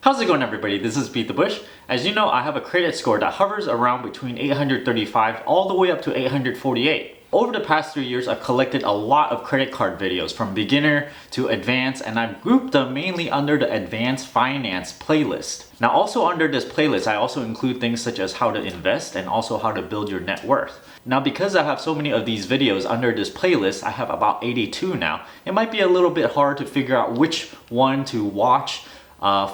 How's it going, everybody? This is BeatTheBush. As you know, I have a credit score that hovers around between 835 all the way up to 848. Over the past 3 years, I've collected a lot of credit card videos from beginner to advanced, and I've grouped them mainly under the advanced finance playlist. Now, also under this playlist, I also include things such as how to invest and also how to build your net worth. Now, because I have so many of these videos under this playlist, I have about 82 now. It might be a little bit hard to figure out which one to watch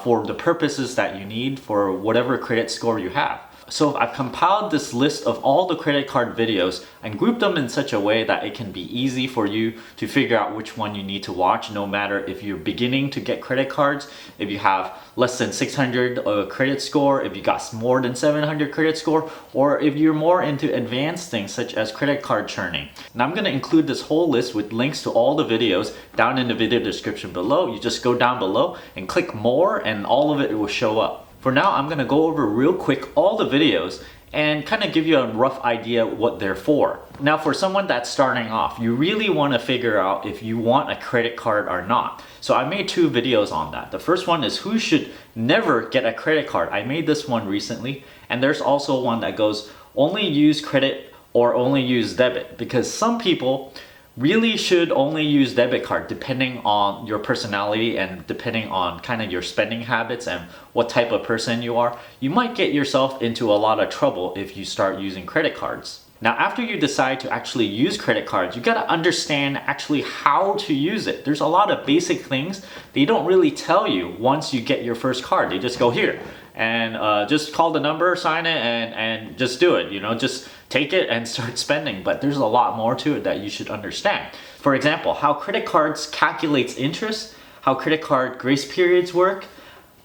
for the purposes that you need for whatever credit score you have. So I've compiled this list of all the credit card videos and grouped them in such a way that it can be easy for you to figure out which one you need to watch, no matter if you're beginning to get credit cards, if you have less than 600 credit score, if you got more than 700 credit score, or if you're more into advanced things such as credit card churning. Now I'm going to include this whole list with links to all the videos down in the video description below. You just go down below and click more and all of it will show up. For now, I'm going to go over real quick all the videos and kind of give you a rough idea what they're for. Now, for someone that's starting off, you really want to figure out if you want a credit card or not. So I made 2 videos on that. The first one is who should never get a credit card. I made this one recently, and there's also one that goes only use credit or only use debit, because some people really should only use debit card depending on your personality and depending on kind of your spending habits and what type of person you are. You might get yourself into a lot of trouble if you start using credit cards. Now, after you decide to actually use credit cards, you gotta understand actually how to use it. There's a lot of basic things they don't really tell you once you get your first card. They just go here and just call the number, sign it, and just do it. You know, just take it and start spending. But there's a lot more to it that you should understand. For example, how credit cards calculates interest, how credit card grace periods work,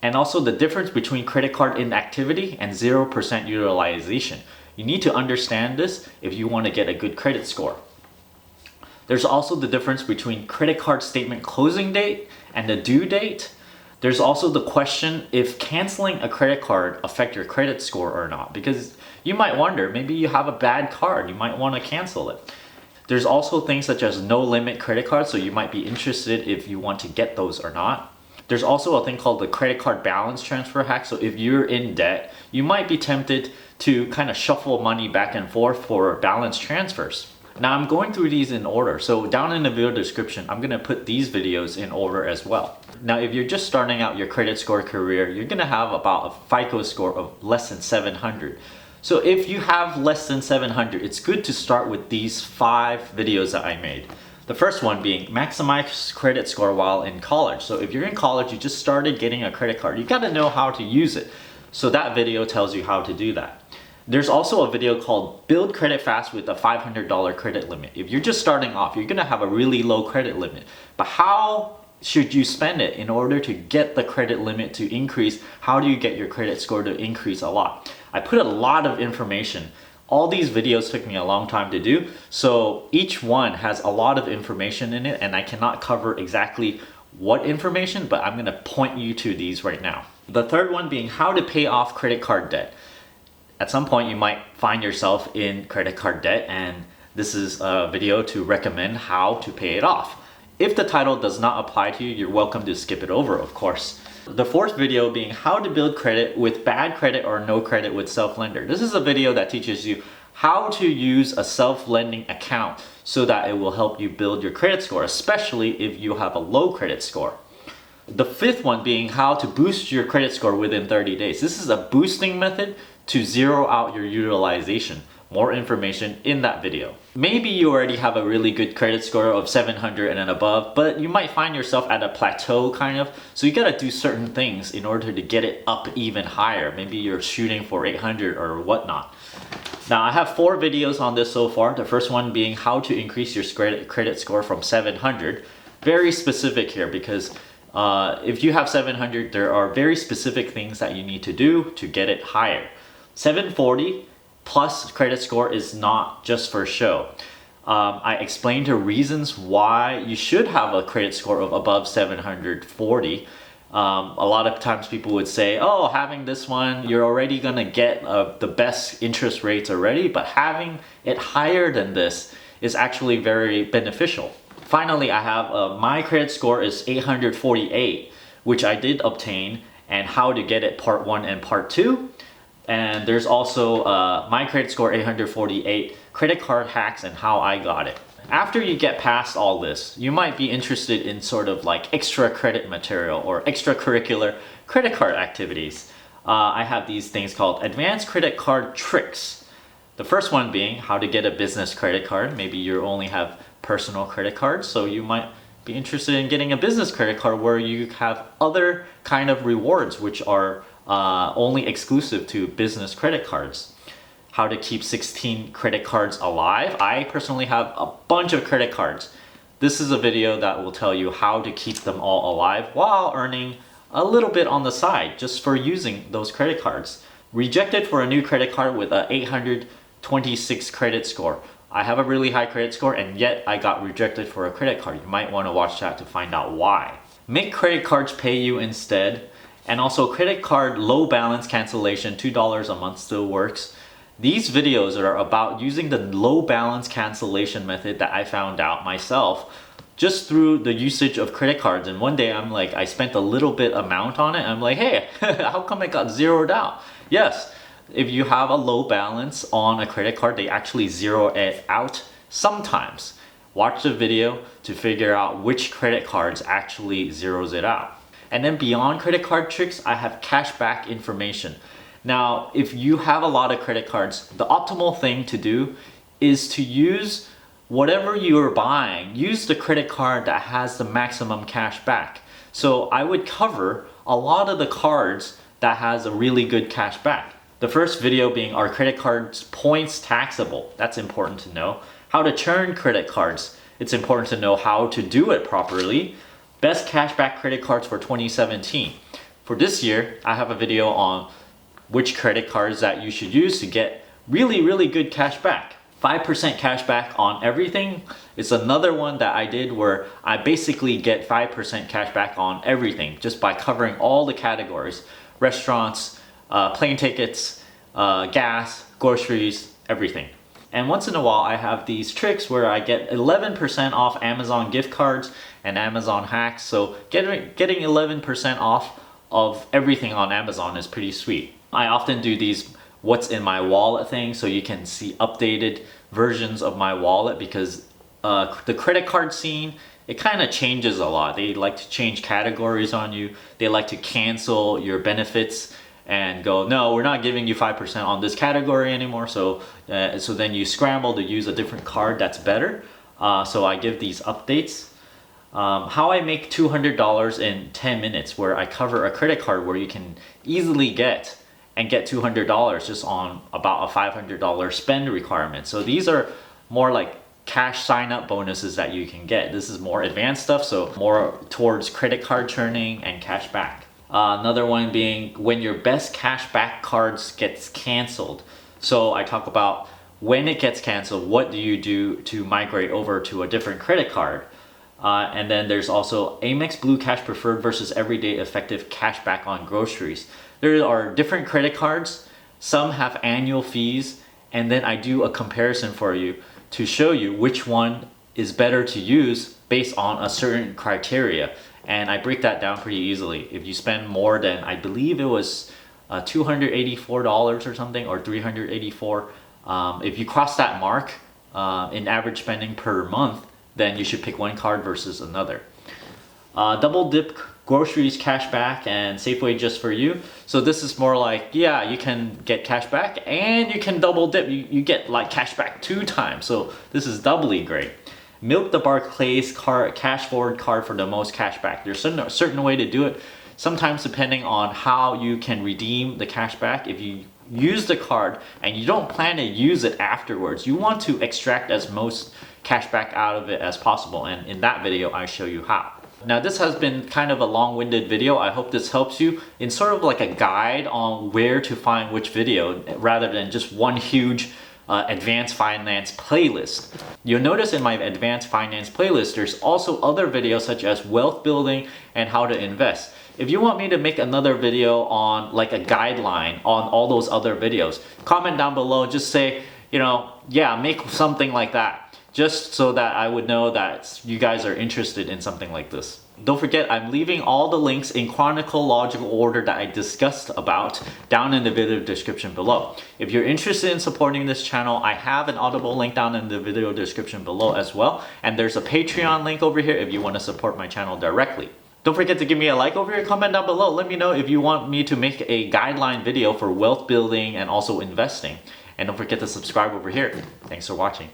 and also the difference between credit card inactivity and 0% utilization. You need to understand this if you want to get a good credit score. There's also the difference between credit card statement closing date and the due date. There's also the question if canceling a credit card affect your credit score or not, because you might wonder, maybe you have a bad card, you might want to cancel it. There's also things such as no limit credit cards, so you might be interested if you want to get those or not. There's also a thing called the credit card balance transfer hack. So if you're in debt, you might be tempted to kind of shuffle money back and forth for balance transfers. Now I'm going through these in order. So down in the video description, I'm gonna put these videos in order as well. Now, if you're just starting out your credit score career, you're gonna have about a FICO score of less than 700. So if you have less than 700, it's good to start with these 5 videos that I made. The first one being maximize credit score while in college. So if you're in college, you just started getting a credit card, you gotta know how to use it. So that video tells you how to do that. There's also a video called Build Credit Fast with a $500 credit limit. If you're just starting off, you're gonna have a really low credit limit. But how should you spend it in order to get the credit limit to increase? How do you get your credit score to increase a lot? I put a lot of information. All these videos took me a long time to do, so each one has a lot of information in it, and I cannot cover exactly what information, but I'm gonna point you to these right now. The third one being how to pay off credit card debt. At some point, you might find yourself in credit card debt, and this is a video to recommend how to pay it off. If the title does not apply to you, you're welcome to skip it over, of course. The fourth video being how to build credit with bad credit or no credit with self-lender. This is a video that teaches you how to use a self-lending account so that it will help you build your credit score, especially if you have a low credit score. The fifth one being how to boost your credit score within 30 days. This is a boosting method to zero out your utilization. More information in that video. Maybe you already have a really good credit score of 700 and above, but you might find yourself at a plateau kind of, so you gotta do certain things in order to get it up even higher. Maybe you're shooting for 800 or whatnot. Now, I have 4 videos on this so far. The first one being how to increase your credit score from 700. Very specific here, because if you have 700, there are very specific things that you need to do to get it higher. 740 plus credit score is not just for show. I explained the reasons why you should have a credit score of above 740. A lot of times people would say, oh, having this one, you're already gonna get the best interest rates already, but having it higher than this is actually very beneficial. Finally, I have my credit score is 848, which I did obtain, and how to get it part 1 and part 2. And there's also my credit score 848, credit card hacks and how I got it. After you get past all this, you might be interested in sort of like extra credit material or extracurricular credit card activities. I have these things called advanced credit card tricks. The first one being how to get a business credit card. Maybe you only have personal credit cards, so you might be interested in getting a business credit card where you have other kind of rewards which are only exclusive to business credit cards. How to keep 16 credit cards alive. I personally have a bunch of credit cards. This is a video that will tell you how to keep them all alive while earning a little bit on the side just for using those credit cards. Rejected for a new credit card with a 826 credit score. I have a really high credit score and yet I got rejected for a credit card. You might want to watch that to find out why. Make credit cards pay you instead. And also credit card low balance cancellation, $2 a month still works. These videos are about using the low balance cancellation method that I found out myself just through the usage of credit cards. And one day I spent a little bit amount on it. I'm like, hey, how come it got zeroed out? Yes, if you have a low balance on a credit card, they actually zero it out sometimes. Watch the video to figure out which credit cards actually zeroes it out. And then beyond credit card tricks, I have cashback information. Now, if you have a lot of credit cards, the optimal thing to do is to use whatever you're buying, use the credit card that has the maximum cash back. So I would cover a lot of the cards that has a really good cash back. The first video being, are credit cards points taxable? That's important to know. How to churn credit cards. It's important to know how to do it properly. Best cashback credit cards for 2017. For this year, I have a video on which credit cards that you should use to get really good cash back. 5% cash back on everything is another one that I did where I basically get 5% cash back on everything just by covering all the categories. Restaurants, plane tickets, gas, groceries, everything. And once in a while I have these tricks where I get 11% off Amazon gift cards and Amazon hacks. So getting 11% off of everything on Amazon is pretty sweet. I often do these what's in my wallet thing so you can see updated versions of my wallet because the credit card scene, it kind of changes a lot. They like to change categories on you. They like to cancel your benefits and go, no, we're not giving you 5% on this category anymore. So then you scramble to use a different card that's better. So I give these updates. How I make $200 in 10 minutes where I cover a credit card where you can easily get $200 just on about a $500 spend requirement. So these are more like cash sign up bonuses that you can get. This is more advanced stuff, so more towards credit card churning and cash back. Another one being when your best cash back cards gets canceled. So I talk about when it gets canceled, what do you do to migrate over to a different credit card? And then there's also Amex Blue Cash Preferred versus everyday effective cash back on groceries. There are different credit cards. Some have annual fees, and then I do a comparison for you to show you which one is better to use based on a certain criteria. And I break that down pretty easily. If you spend more than, I believe it was $284 or something, or $384, if you cross that mark in average spending per month, then you should pick one card versus another. Double dip groceries cash back and Safeway just for you. So this is more like, yeah, you can get cash back and you can double dip. You get like cash back 2 times. So this is doubly great. Milk the Barclays card, cash forward card for the most cash back. There's a certain way to do it. Sometimes depending on how you can redeem the cash back, if you use the card and you don't plan to use it afterwards, you want to extract as most cash back out of it as possible. And in that video, I show you how. Now this has been kind of a long-winded video. I hope this helps you in sort of like a guide on where to find which video rather than just one huge advanced finance playlist. You'll notice in my advanced finance playlist, there's also other videos such as wealth building and how to invest. If you want me to make another video on like a guideline on all those other videos, comment down below, just say, you know, yeah, make something like that. Just so that I would know that you guys are interested in something like this. Don't forget, I'm leaving all the links in chronological order that I discussed about down in the video description below. If you're interested in supporting this channel, I have an Audible link down in the video description below as well. And there's a Patreon link over here if you want to support my channel directly. Don't forget to give me a like over here, comment down below. Let me know if you want me to make a guideline video for wealth building and also investing. And don't forget to subscribe over here. Thanks for watching.